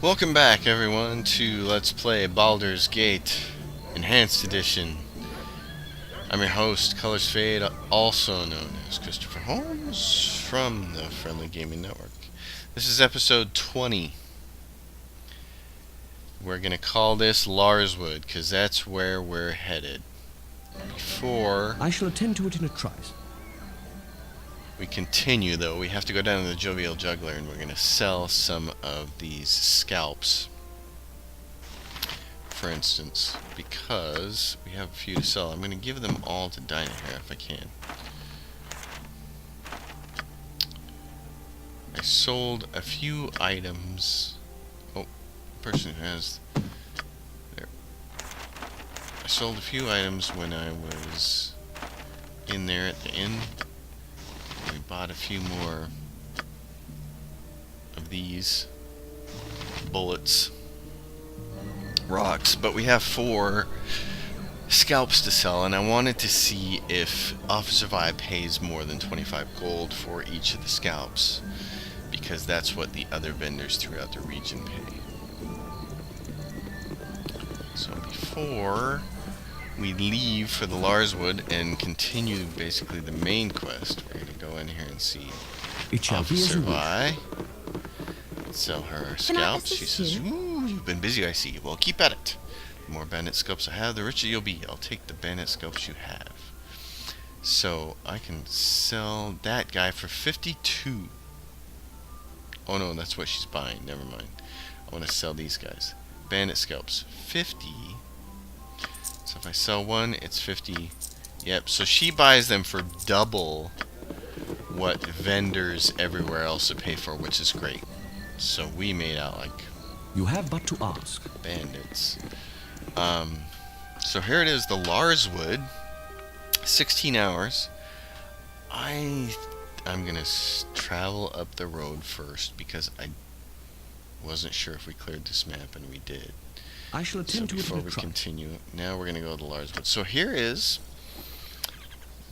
Welcome back, everyone, to Let's Play Baldur's Gate Enhanced Edition. I'm your host, Colors Fade, also known as Christopher Holmes from the Friendly Gaming Network. This is episode 20. We're going to call this Larswood, because that's where we're headed. Before I shall attend to it in a trice. we continue, though, we have to go down to the Jovial Juggler, and we're going to sell some of these scalps. For instance, because we have a few to sell. I'm going to give them all to Dinah here if I can. I sold a few items. Oh, person who has... There. I sold a few items when I was in there at the inn. We bought a few more of these bullets. Rocks, but we have 4 scalps to sell, and I wanted to see if Officer Vi pays more than 25 gold for each of the scalps, because that's what the other vendors throughout the region pay. So before we leave for the Larswood and continue basically the main quest, we're going to go in here and see It shall be as Officer you wish. Vi. Sell her Can I scalps. She assist says, you? "Ooh, you've been busy, I see. Well, keep at it. The more bandit scalps I have, the richer you'll be. I'll take the bandit scalps you have." So, I can sell that guy for 52. Oh no, that's what she's buying. Never mind. I want to sell these guys. Bandit scalps, 50. So if I sell one, it's 50. Yep, so she buys them for double what vendors everywhere else would pay for, which is great. So we made out like You have but to ask. bandits. So here it is, the Larswood. 16 hours. I'm gonna travel up the road first because I wasn't sure if we cleared this map, and we did. I shall So attend to it before in a we trice. continue, now we're gonna go to Larswood. So here is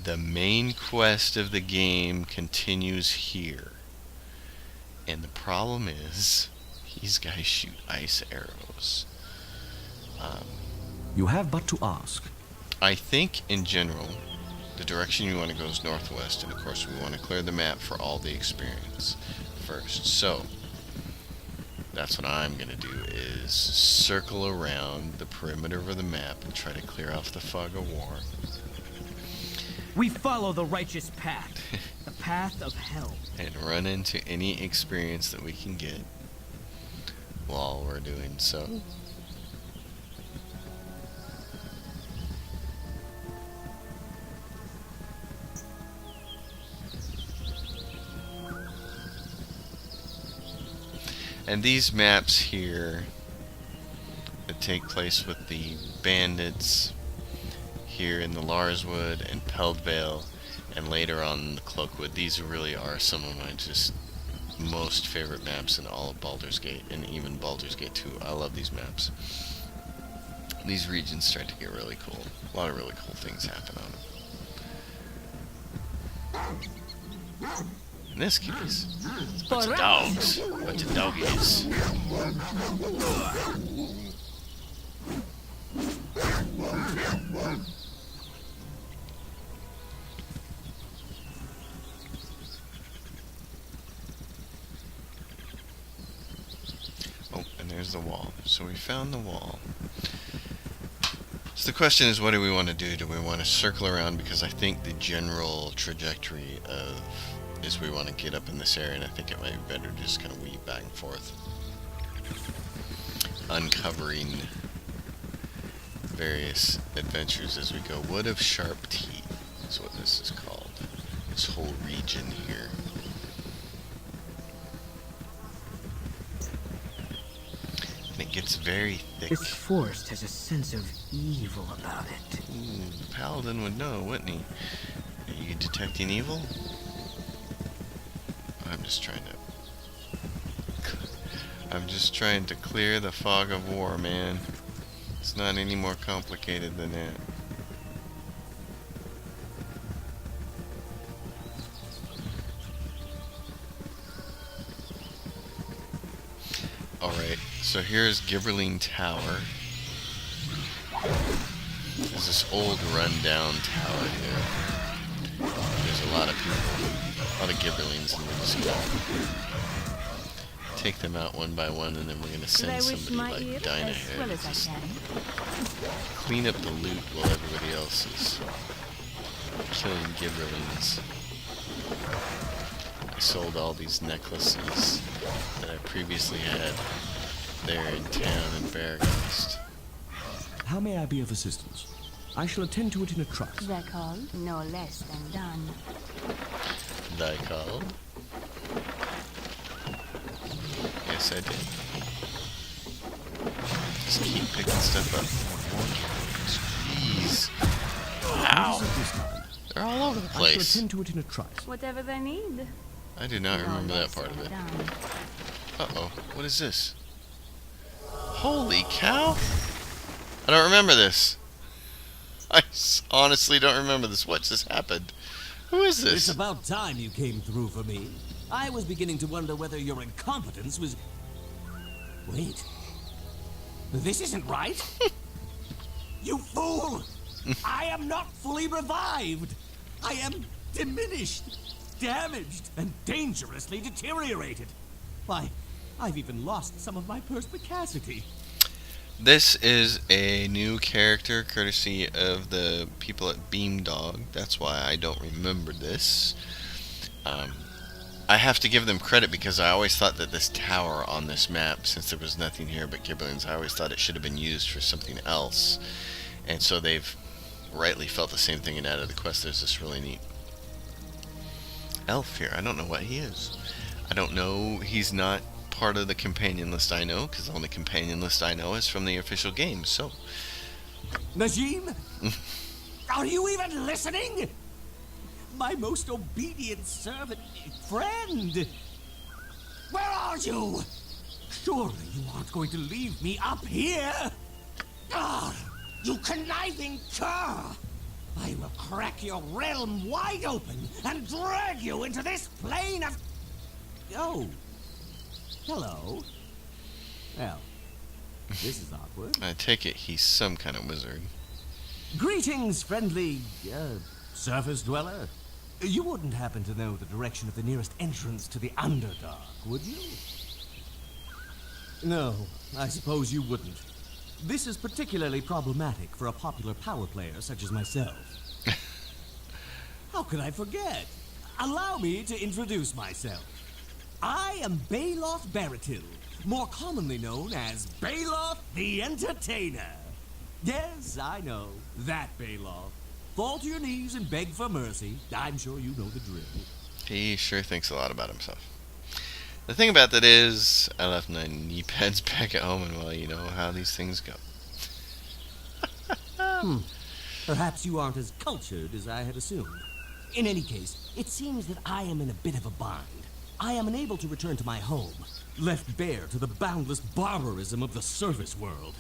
the main quest of the game continues here. And the problem is, these guys shoot ice arrows. You have but to ask. I think, in general, the direction you want to go is northwest, and of course we want to clear the map for all the experience first. So, that's what I'm going to do, is circle around the perimeter of the map and try to clear off the fog of war. We follow the righteous path, the path of hell. And run into any experience that we can get while we're doing so. And these maps here that take place with the bandits here in the Larswood and Peldvale, and later on the Cloakwood, these really are some of my just most favorite maps in all of Baldur's Gate, and even Baldur's Gate 2. I love these maps. These regions start to get really cool. A lot of really cool things happen on them. And this keeps a bunch of dogs. A bunch of doggies. Oh, and there's the wall. So we found the wall. So the question is, what do we want to do? Do we want to circle around? Because I think the general trajectory of is we want to get up in this area, and I think it might be better to just kind of weave back and forth, uncovering various adventures as we go. Wood of Sharp Teeth is what this is called. This whole region here. And it gets very thick. This forest has a sense of evil about it. The paladin would know, wouldn't he? Are you detecting evil? I'm just trying to clear the fog of war, man. It's not any more complicated than that. Alright, So here's Gibberling Tower. There's this old rundown tower here. There's a lot of people, a lot of Gibberlings, and we're just gonna take them out one by one, and then we're gonna send somebody like Dinah here to just clean up the loot while everybody else is killing Gibberlings. I sold all these necklaces that I previously had there in town in Beargast. How may I be of assistance? I shall attend to it in a trice. They're called no less than done. Thy call? Yes, I did. Just keep picking stuff up. Jeez. Wow. They're all over the I shall place. attend to it in a trice. Whatever they need. I do not remember that part of it. Done. Uh-oh. What is this? Holy cow! I don't remember this. I honestly don't remember this. What just happened? Who is It's this? about time you came through for me. I was beginning to wonder whether your incompetence was... Wait. This isn't right. You fool! I am not fully revived. I am diminished, damaged, and dangerously deteriorated. Why, I've even lost some of my perspicacity. This is a new character courtesy of the people at Beamdog. That's why I don't remember this. I have to give them credit because I always thought that this tower on this map, since there was nothing here but Gibberlings, I always thought it should have been used for something else. And so they've rightly felt the same thing and added the quest. There's this really neat elf here. I don't know what he is. I don't know. He's not part of the companion list I know, because the only companion list I know is from the official game. So, Najim? Are you even listening? My most obedient servant, friend. Where are you? Surely you aren't going to leave me up here. Ah, you conniving cur! I will crack your realm wide open and drag you into this plane of... Oh. Hello. Well, this is awkward. I take it he's some kind of wizard. Greetings, friendly, surface dweller. You wouldn't happen to know the direction of the nearest entrance to the Underdark, would you? No, I suppose you wouldn't. This is particularly problematic for a popular power player such as myself. How could I forget? Allow me to introduce myself. I am Baloth Baratil, more commonly known as Baloth the Entertainer. Yes, I know, that Baloth. Fall to your knees and beg for mercy. I'm sure you know the drill. He sure thinks a lot about himself. The thing about that is, I left my knee pads back at home, and well, you know how these things go. Perhaps you aren't as cultured as I had assumed. In any case, it seems that I am in a bit of a bind. I am unable to return to my home, left bare to the boundless barbarism of the service world.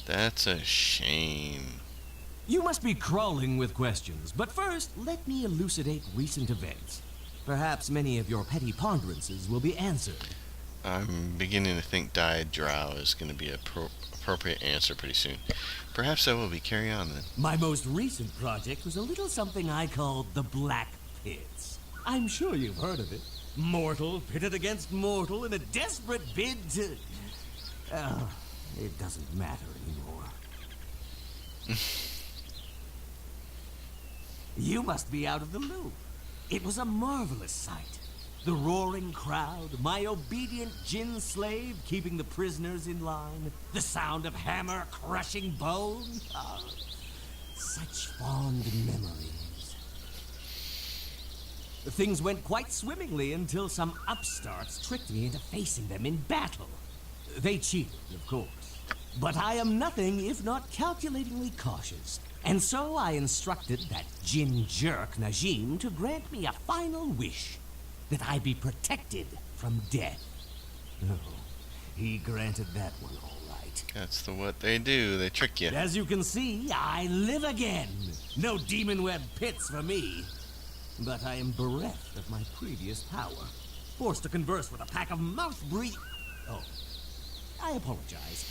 That's a shame. You must be crawling with questions, but first, let me elucidate recent events. Perhaps many of your petty ponderances will be answered. I'm beginning to think Dyed Drow is going to be an appropriate answer pretty soon. Perhaps I will be. Carry on then. My most recent project was a little something I called the Black Pits. I'm sure you've heard of it. Mortal pitted against mortal in a desperate bid to... it doesn't matter anymore. You must be out of the loop. It was a marvelous sight. The roaring crowd, my obedient Jinn slave keeping the prisoners in line, the sound of hammer crushing bone. Ah, such fond memories. Things went quite swimmingly until some upstarts tricked me into facing them in battle. They cheated, of course. But I am nothing if not calculatingly cautious. And so I instructed that Jinn jerk Najim to grant me a final wish. That I be protected from death. Oh, he granted that one all right. That's what they do. They trick you. As you can see, I live again. No demon web pits for me. But I am bereft of my previous power. Forced to converse with a pack of mouth-breathing... Oh, I apologize.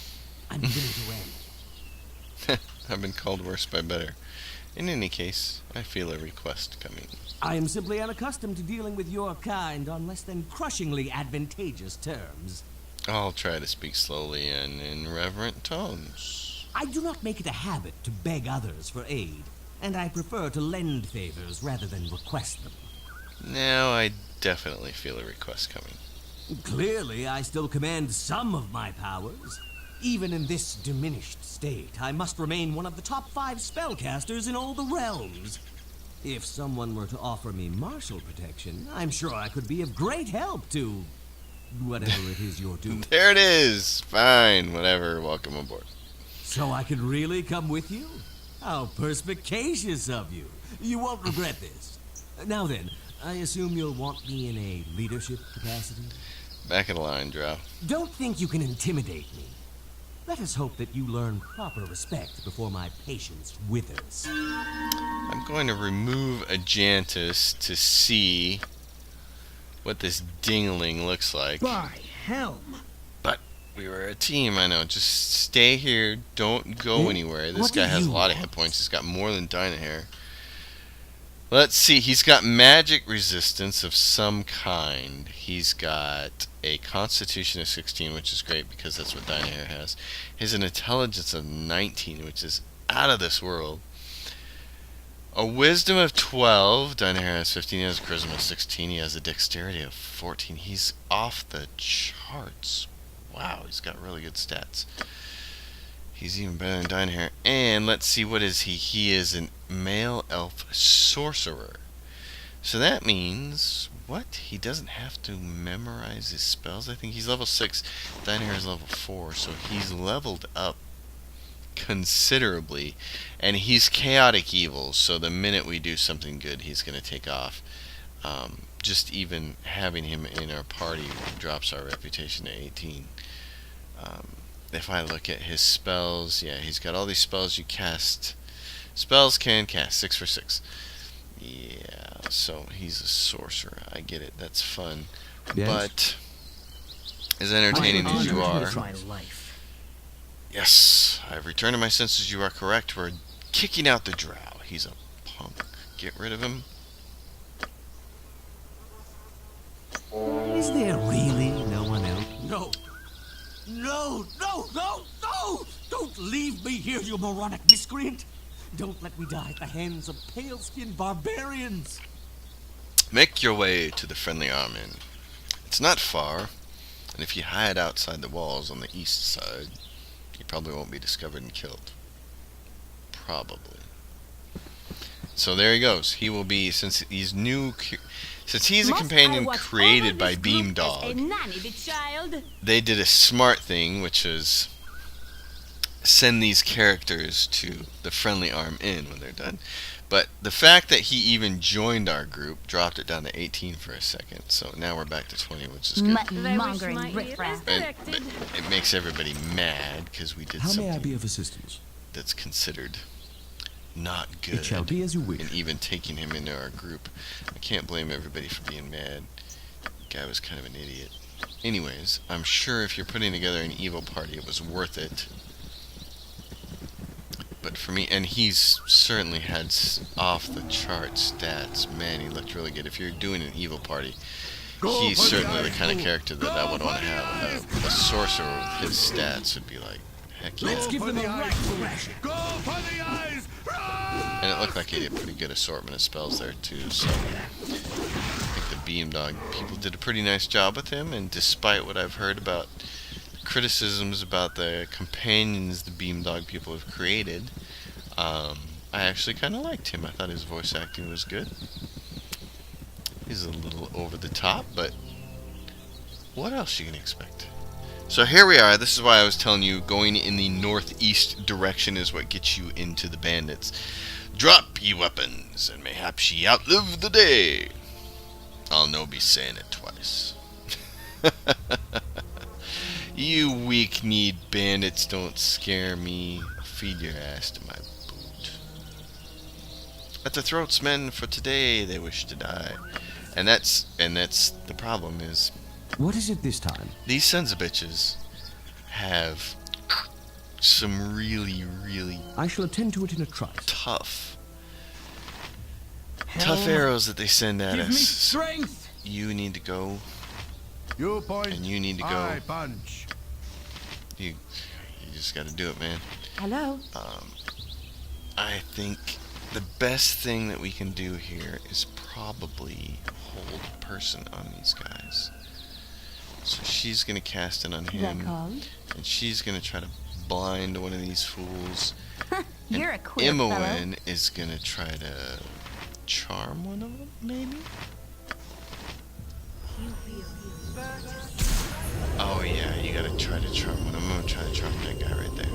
I'm beginning to ramble. I've been called worse by better. In any case, I feel a request coming. I am simply unaccustomed to dealing with your kind on less than crushingly advantageous terms. I'll try to speak slowly and in reverent tones. I do not make it a habit to beg others for aid, and I prefer to lend favors rather than request them. Now I definitely feel a request coming. Clearly, I still command some of my powers. Even in this diminished state, I must remain one of the top 5 spellcasters in all the realms. If someone were to offer me martial protection, I'm sure I could be of great help to whatever it is you're doing. There it is! Fine, whatever, welcome aboard. So I could really come with you? How perspicacious of you. You won't regret this. Now then, I assume you'll want me in a leadership capacity? Back of the line, Drow. Don't think you can intimidate me. Let us hope that you learn proper respect before my patience withers. I'm going to remove Ajantis to see what this dingling looks like. By helm. But we were a team, I know. Just stay here. Don't go anywhere. This What guy do has a you lot of want? hit points. He's got more than Dynahair. Let's see. He's got magic resistance of some kind. He's got a constitution of 16, which is great because that's what Dynahair has. He has an intelligence of 19, which is out of this world. A wisdom of 12. Dynahair has 15. He has a charisma of 16. He has a dexterity of 14. He's off the charts. Wow, he's got really good stats. He's even better than Dynahair. And let's see, what is he? He is an male elf sorcerer. So that means, what? He doesn't have to memorize his spells? I think he's level 6. Dynahair is level 4. So he's leveled up considerably. And he's chaotic evil. So the minute we do something good, he's going to take off. Just even having him in our party drops our reputation to 18. If I look at his spells, yeah, he's got all these spells you cast. Spells can cast 6 for 6. Yeah, so he's a sorcerer. I get it. That's fun. Yes? But as entertaining as you are, My life. yes, I've returned to my senses. You are correct. We're kicking out the drow. He's a punk. Get rid of him. Is there really no one else? No. No, no, no, no! Don't leave me here, you moronic miscreant! Don't let me die at the hands of pale-skinned barbarians! Make your way to the friendly arm inn. It's not far, and if you hide outside the walls on the east side, you probably won't be discovered and killed. Probably. So there he goes. He will be, since he's a companion created by Beamdog, they did a smart thing, which is send these characters to the friendly arm inn when they're done. But the fact that he even joined our group dropped it down to 18 for a second. So now we're back to 20, which is good. Mongering riffraff. And it makes everybody mad because we did How may I something be of assistance? that's considered not good. It shall be as you wish. And even taking him into our group. I can't blame everybody for being mad. The guy was kind of an idiot. Anyways, I'm sure if you're putting together an evil party, it was worth it. But for me, and he's certainly had off the chart stats. Man, he looked really good. If you're doing an evil party, he's certainly the kind of character that I would want to have. A sorcerer with his stats would be like, heck yeah. Let's give them a right thrashing. And it looked like he had a pretty good assortment of spells there too, so I think the Beamdog people did a pretty nice job with him, and despite what I've heard about criticisms about the companions the Beamdog people have created, I actually kind of liked him. I thought his voice acting was good. He's a little over the top, but what else you can expect? So here we are. This is why I was telling you going in the northeast direction is what gets you into the bandits. Drop ye weapons, and mayhaps ye outlive the day. I'll no be saying it twice. You weak-kneed bandits don't scare me. Feed your ass to my boot. At the throats, men, for today they wish to die. And that's the problem is, What is it this time? these sons of bitches have some really, really I shall attend to it in a trice. tough Hell, arrows that they send at give me us. strength. You need to go, You point. and you need to go. I punch. You just got to do it, man. Hello. I think the best thing that we can do here is probably hold person on these guys. So she's gonna cast it on him, Record. and she's gonna try to blind one of these fools. You're a queer fellow. Imoen is gonna try to charm one of them, maybe? Oh yeah, you gotta try to charm one. I'm gonna try to charm that guy right there.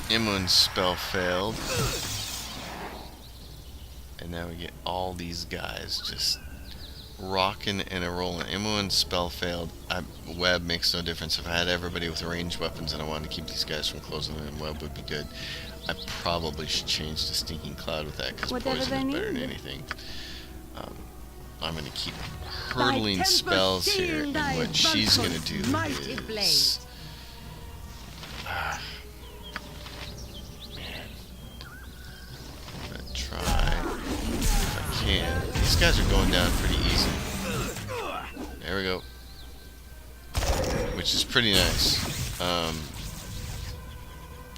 Imoen's spell failed. And now we get all these guys just rocking and a rolling. Imoen's spell failed. Web makes no difference. If I had everybody with ranged weapons and I wanted to keep these guys from closing in, web would be good. I probably should change to Stinking Cloud with that because Whatever poison is they better than need. anything. I'm going to keep hurtling spells here, and what she's going to do is... man. I'm going to try, if I can. These guys are going down pretty easy. There we go. Which is pretty nice.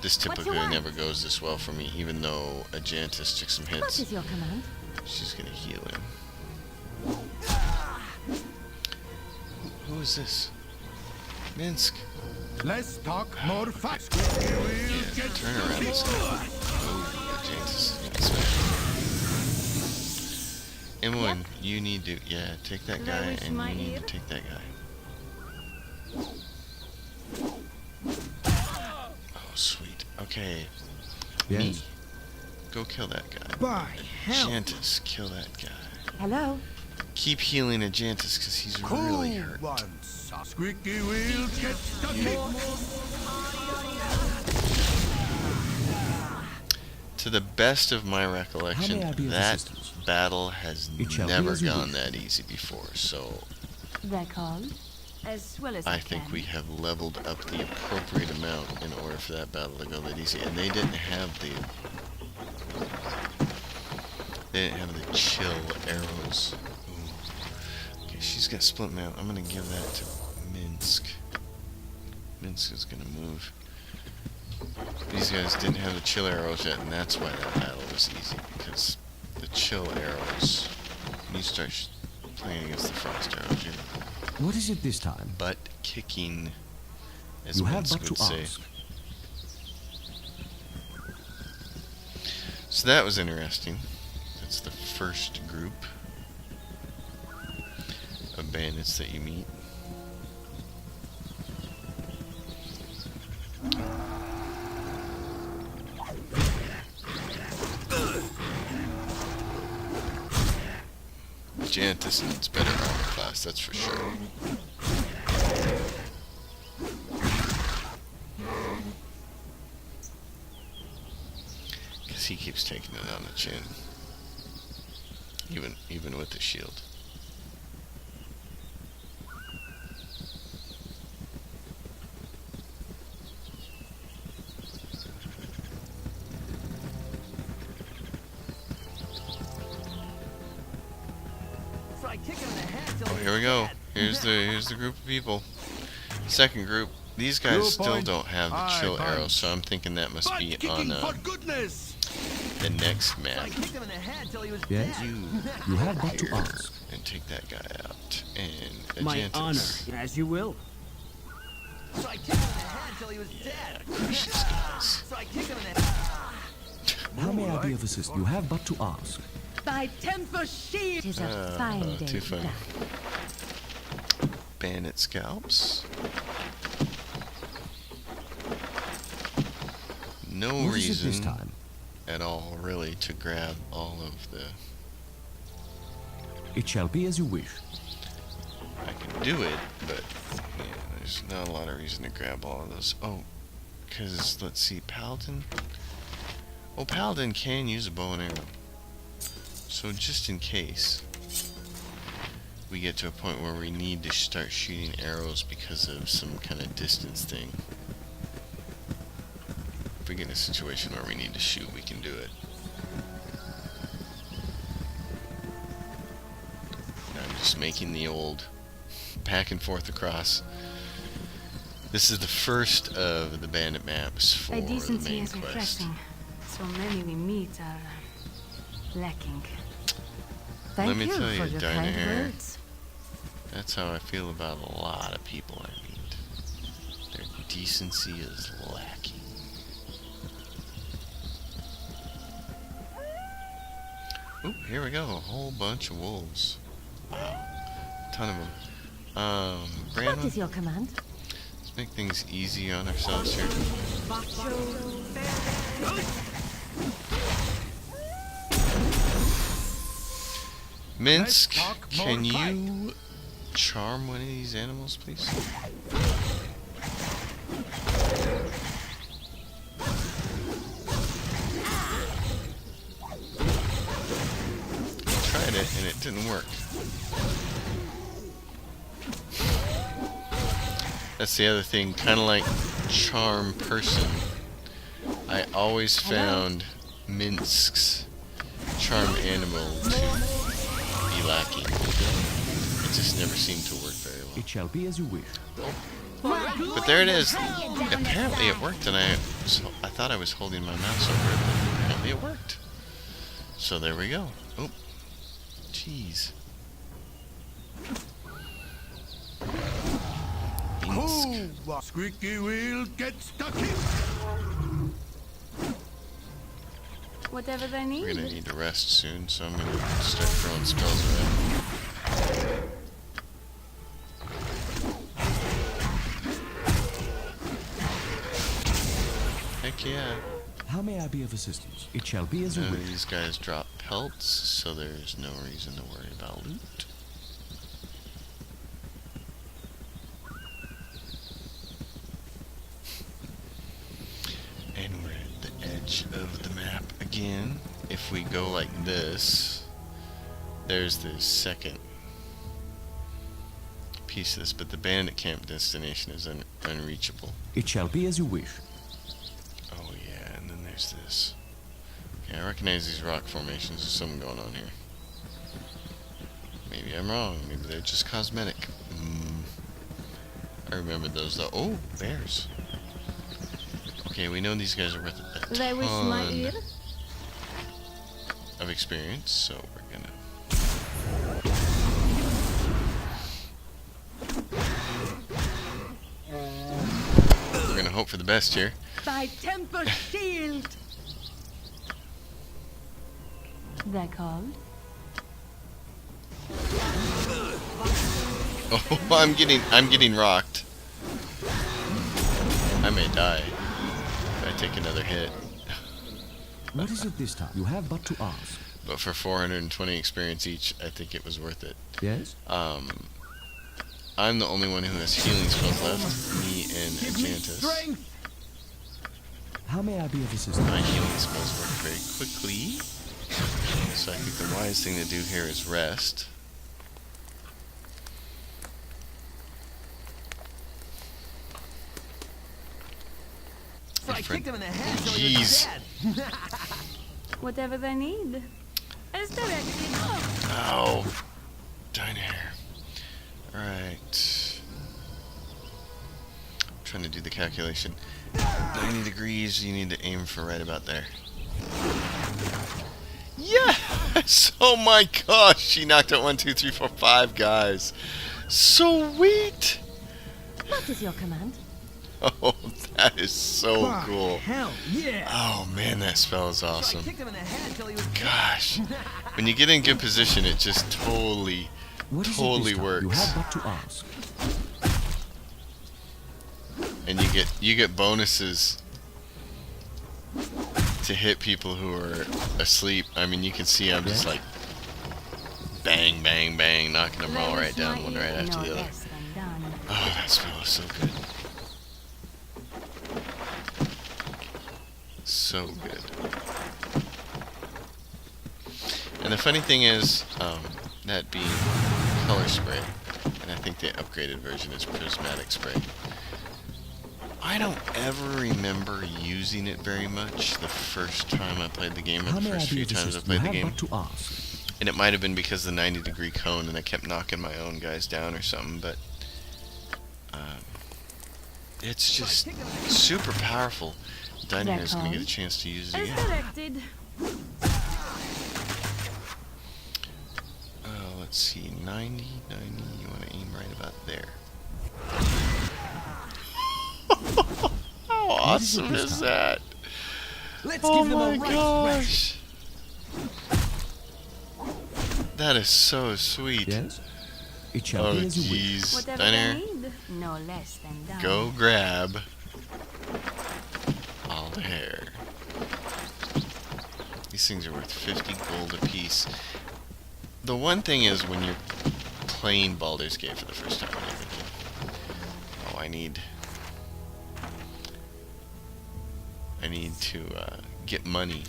This typically never goes this well for me, even though Ajantis took some What hits. is your command? She's gonna heal him. Who is this? Minsk. Let's talk more fast. Yeah, turn around this guy. Oh, Ajantis is gonna smash. Imoen, you need to, take that guy, and you need to take that guy. Oh, sweet. Okay. Me. Yes. Go kill that guy. By hell. Ajantis, kill that guy. Hello. Keep healing Ajantis because he's really hurt. Once a squeaky wheel gets stuck. To the best of my How recollection, may I be of that assistance? battle has It shall be never as you gone wish. that easy before, so Record. As well as I think we have leveled up the appropriate amount in order for that battle to go that easy. And they didn't have the chill arrows. Ooh. Okay, she's got split mount. I'm gonna give that to Minsk. Minsk is gonna move. These guys didn't have the chill arrows yet, and that's why that battle was easy, because the chill arrows, when you start playing against the frost arrows, you're What is it this time? butt kicking, as You have Minsk but would to say. ask. So that was interesting. That's the first group of bandits that you meet. Jantis needs better armor class, that's for sure. Because he keeps taking it on the chin. Even with the shield. So I kick him in the head till Oh, he's here we go. dead. Here's the group of people. Second group. These guys Two still point. don't have the Aye, chill punch. arrows, so I'm thinking that must Butt be kicking on for goodness. the next So I map. kicked him in the head till he was Yes? dead. You have but to Here, ask. and take that guy out. And My Ajantis. honor, as you will. So I kicked him in the head till he was dead. Crush these guys. So I kicked him in the head. How may I be of assistance? You have but to ask. Thy temper shield. It is a fine day. Too to funny. die. Bandit scalps. No What is it this reason time? at all, really, to grab all of the... It shall be as you wish. I can do it, but yeah, there's not a lot of reason to grab all of those. Oh, because, let's see, Paladin? Oh, Paladin can use a bow and arrow. So just in case, we get to a point where we need to start shooting arrows because of some kind of distance thing. If we get in a situation where we need to shoot, we can do it. Now I'm just making the old back and forth across. This is the first of the bandit maps for My the decency main is quest. refreshing. So many we meet are lacking. Let Thank me you tell you, for your kind Diner, words. that's how I feel about a lot of people I meet. Their decency is lacking. Oop, here we go. A whole bunch of wolves. Wow. A ton of them. What Brandon, is your command? let's make things easy on ourselves here. Minsk, talk more can you charm one of these animals, please? Tried it and it didn't work. That's the other thing, kind of like charm person. I always found Minsk's charm animal to be lacking. It just never seemed to work very well. It shall be as you wish. But there it is. Apparently it worked, and I thought I was holding my mouse over it, but apparently it worked. So there we go. Oh, jeez. Minsk. Cool. Squeaky wheel, get stuck in. Whatever they We're need. gonna need to rest soon, so I'm gonna start throwing spells around. Heck yeah. How may I be of assistance? It shall be as you None of wish. these guys drop pelts, so there's no reason to worry about loot. And we're at the edge of the map again. If we go like this, there's the second piece of this, but the bandit camp destination is unreachable. It shall be as you wish. Oh yeah, and then there's this. Okay, I recognize these rock formations. There's something going on here. Maybe I'm wrong. Maybe they're just cosmetic. I remember those though. Oh, bears. Okay, we know these guys are worth a They wish my ton ear. of experience, so we're gonna. We're gonna hope for the best here. Thy temper shield. They're called. Oh, I'm getting rocked. I may die if I take another hit. What is it this time? You have but to ask. But for 420 experience each, I think it was worth it. Yes? I'm the only one who has healing spells left. Me and Give me Enchantus. strength. How may I be of assistance? My healing spells work very quickly. So I think the wise thing to do here is rest. So I kicked him in the head till he was Jeez. dead. Whatever they need. As directed. Oh, down here. Alright. Trying to do the calculation. 90 degrees, you need to aim for right about there. Yes! Oh my gosh, she knocked out 1, 2, 3, 4, 5 guys. Sweet! What is your command? Oh, that is so Fuck, cool. Hell yeah. Oh man, that spell is So I awesome. kicked him in the head till he was Gosh. When you get in good position, it just totally What is Totally it this time? You works. have but to ask. and you get bonuses to hit people who are asleep. I mean, you can see I'm just like bang, bang, bang, knocking them all right down, one right after the other. Oh, that spell is so good. So good. And the funny thing is, that being color spray, and I think the upgraded version is prismatic spray. I don't ever remember using it very much the first time I played the game, or How the may I first be few of times I assistance? played You the have game. but to ask. And it might have been because of the 90-degree cone and I kept knocking my own guys down or something, but it's just super powerful. Dynamir's going to get a chance to use it As again. directed. Let's see, 90, you want to aim right about there. How awesome is that? Let's Oh give them my a right gosh! That is so sweet. Yes? It shall Oh be as you wish. jeez. Whatever they Diner, need. No less than done. go grab all the hair. These things are worth 50 gold apiece. The one thing is when you're playing Baldur's Gate for the first time and everything. Oh, I need to get money.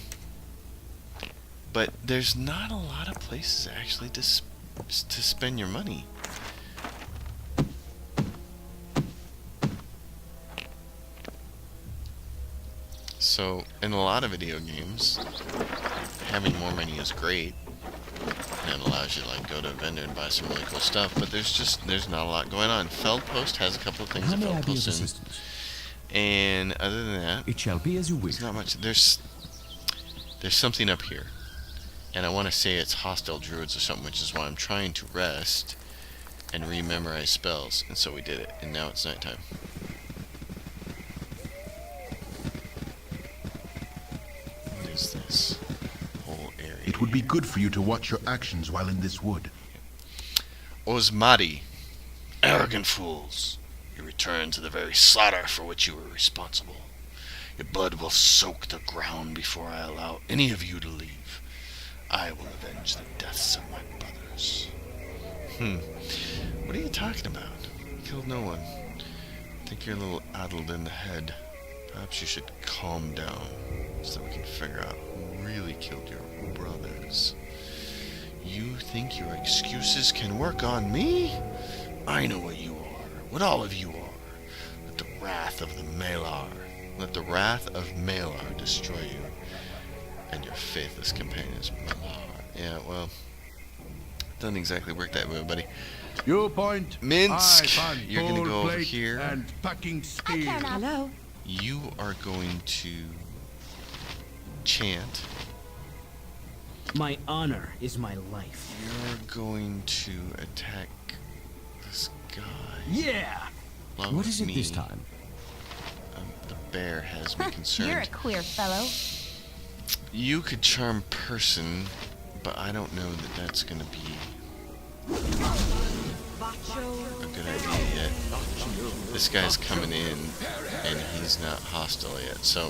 But there's not a lot of places actually to spend your money. So, in a lot of video games, having more money is great. And it allows you to like go to a vendor and buy some really cool stuff, but there's not a lot going on. Feldpost has a couple of things How that may I be of Feldpost in, assistance? and other than that, It shall be as you wish. there's not much. There's something up here, and I want to say it's hostile druids or something, which is why I'm trying to rest and rememorize spells, and so we did it, and now it's nighttime. What is this whole area? It would be good for you to watch your actions while in this wood. Osmadi, arrogant fools, you return to the very slaughter for which you were responsible. Your blood will soak the ground before I allow any of you to leave. I will avenge the deaths of my brothers. What are you talking about? You killed no one. I think you're a little addled in the head. Perhaps you should calm down so that we can figure out who really killed your brothers. You think your excuses can work on me? I know what you are, what all of you are. Let the wrath of the Malar destroy you and your faithless companions, Malar. Yeah, well, doesn't exactly work that way, buddy. You point. Minsk, I find you're gonna gold go over plate here. And packing steel. Hello. You are going to chant. My honor is my life. You're going to attack this guy. Yeah! along What with is it me. this time? The bear has me concerned. You're a queer fellow. You could charm person, but I don't know that that's going to be a good idea yet. This guy's coming in, and he's not hostile yet. So,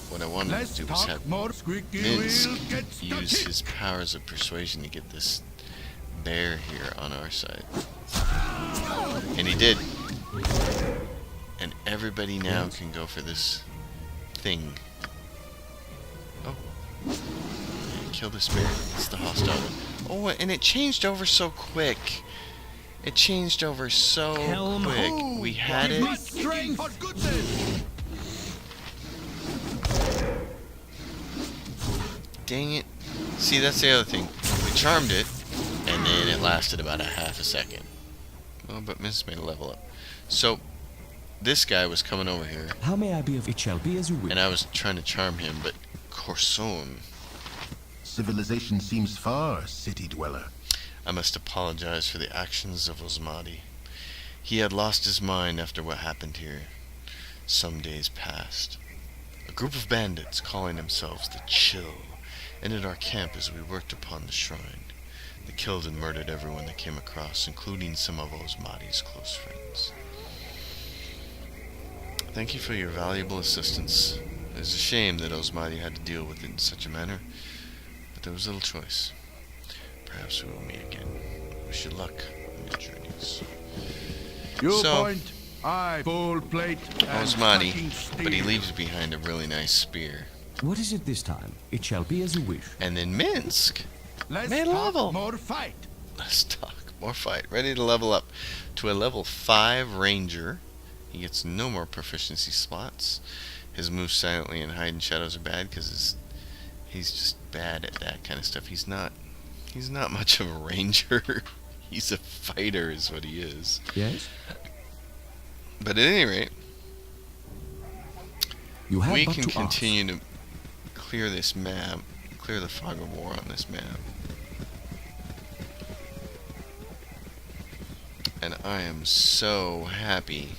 what I wanted Let's to do was talk have more. Squeaky Minsk wheel gets use stuck in. his powers of persuasion to get this bear here on our side. And he did. And everybody now can go for this thing. Oh. Yeah, kill this bear. It's the hostile one. Oh, and it changed over so quick. It changed over so Helm quick. ho! We had We've it. got strength for goodness. Dang it. See, that's the other thing. We charmed it, and then it lasted about a half a second. Oh, but Miss made a level up. So, this guy was coming over here, How may I be of it shall be as you wish. and I was trying to charm him, but Corson, Civilization seems far, city dweller. I must apologize for the actions of Osmadi. He had lost his mind after what happened here. Some days passed. A group of bandits calling themselves the Chill entered our camp as we worked upon the shrine. They killed and murdered everyone they came across, including some of Osmadi's close friends. Thank you for your valuable assistance. It is a shame that Osmadi had to deal with it in such a manner, but there was little choice. Perhaps we will meet again. Wish you luck on your journeys. You So- point. I full plate and Osmadi, packing steel. but he leaves behind a really nice spear. What is it this time? It shall be as you wish. And then Minsk Let's Main talk level. more fight. Let's talk more fight. Ready to level up to a level 5 ranger. He gets no more proficiency slots. His moves silently and hide in shadows are bad because he's just bad at that kind of stuff. He's not much of a ranger. He's a fighter is what he is. Yes? But at any rate, You have we but can to continue to clear this map, clear the fog of war on this map. And I am so happy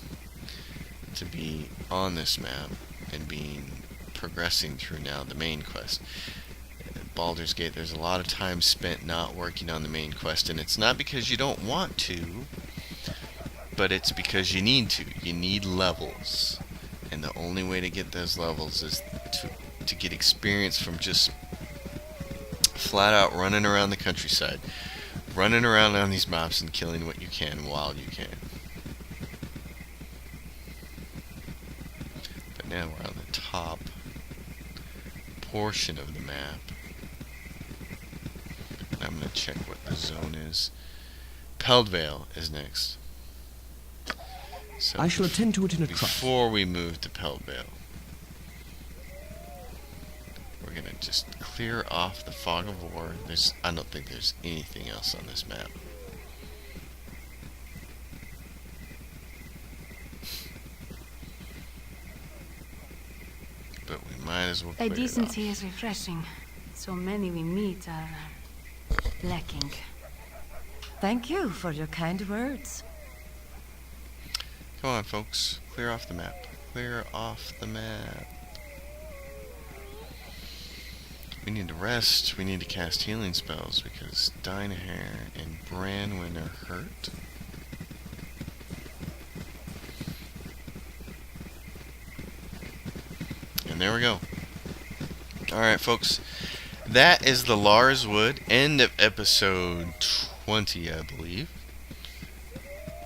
to be on this map and progressing through now the main quest. Baldur's Gate, there's a lot of time spent not working on the main quest, and it's not because you don't want to, but it's because you need to. You need levels, and the only way to get those levels is to get experience from just flat out running around the countryside, running around on these mobs and killing what you can while you can. But now we're on the top portion of the map. And I'm going to check what the zone is. Peldvale is next. So I shall attend to it in a trice. before we move to Peldvale, we're going to just clear off the fog of war. I don't think there's anything else on this map. But we might as well Thy clear it off. decency is refreshing. So many we meet are lacking. Thank you for your kind words. Come on, folks. Clear off the map. Clear off the map. We need to rest. We need to cast healing spells because Dynahair and Branwen are hurt. And there we go. Alright, folks. That is the Larswood. End of episode 20, I believe.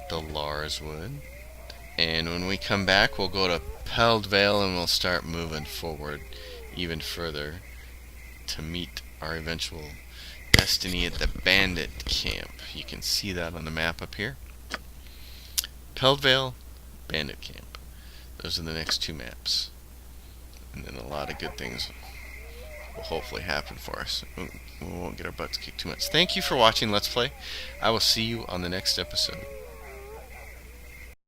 The Larswood. And when we come back, we'll go to Peldvale and we'll start moving forward even further to meet our eventual destiny at the bandit camp. You can see that on the map up here. Peldvale, bandit camp. Those are the next two maps. And then a lot of good things will hopefully happen for us. We won't get our butts kicked too much. Thank you for watching Let's Play. I will see you on the next episode.